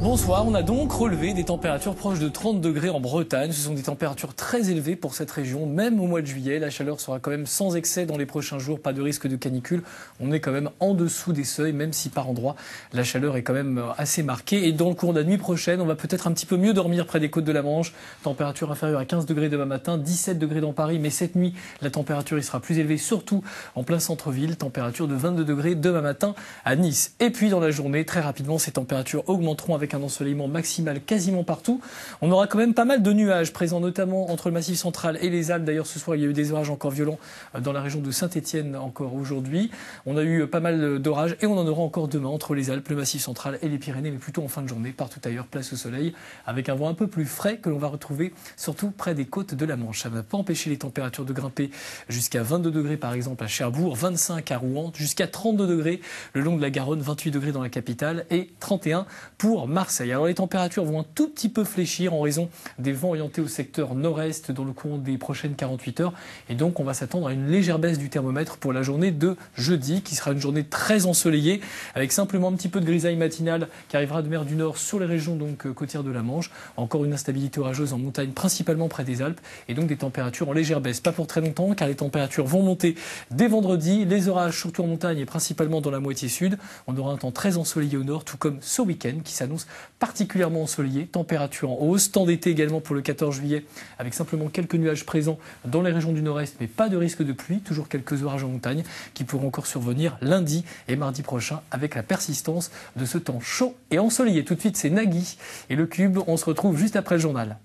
Bonsoir, on a donc relevé des températures proches de 30 degrés en Bretagne. Ce sont des températures très élevées pour cette région, même au mois de juillet. La chaleur sera quand même sans excès dans les prochains jours, pas de risque de canicule. On est quand même en dessous des seuils, même si par endroits, la chaleur est quand même assez marquée. Et dans le cours de la nuit prochaine, on va peut-être un petit peu mieux dormir près des côtes de la Manche. Température inférieure à 15 degrés demain matin, 17 degrés dans Paris. Mais cette nuit, la température y sera plus élevée, surtout en plein centre-ville. Température de 22 degrés demain matin à Nice. Et puis dans la journée, très rapidement, ces températures augmenteront avec un ensoleillement maximal quasiment partout. On aura quand même pas mal de nuages présents, notamment entre le Massif central et les Alpes. D'ailleurs, ce soir, il y a eu des orages encore violents dans la région de Saint-Étienne encore aujourd'hui. On a eu pas mal d'orages et on en aura encore demain entre les Alpes, le Massif central et les Pyrénées, mais plutôt en fin de journée. Partout ailleurs, place au soleil, avec un vent un peu plus frais que l'on va retrouver surtout près des côtes de la Manche. Ça ne va pas empêcher les températures de grimper jusqu'à 22 degrés par exemple à Cherbourg, 25 à Rouen, jusqu'à 32 degrés le long de la Garonne, 28 degrés dans la capitale et 31 pour Marseille. Alors les températures vont un tout petit peu fléchir en raison des vents orientés au secteur nord-est dans le courant des prochaines 48 heures. Et donc on va s'attendre à une légère baisse du thermomètre pour la journée de jeudi, qui sera une journée très ensoleillée, avec simplement un petit peu de grisaille matinale qui arrivera de mer du Nord sur les régions donc côtières de la Manche. Encore une instabilité orageuse en montagne, principalement près des Alpes, et donc des températures en légère baisse. Pas pour très longtemps, car les températures vont monter dès vendredi. Les orages, surtout en montagne et principalement dans la moitié sud. On aura un temps très ensoleillé au nord, tout comme ce week-end qui s'annonce particulièrement ensoleillé, température en hausse, temps d'été également pour le 14 juillet, avec simplement quelques nuages présents dans les régions du nord-est, mais pas de risque de pluie, toujours quelques orages en montagne qui pourront encore survenir lundi et mardi prochain avec la persistance de ce temps chaud et ensoleillé. Tout de suite, c'est Nagui et le Cube. On se retrouve juste après le journal.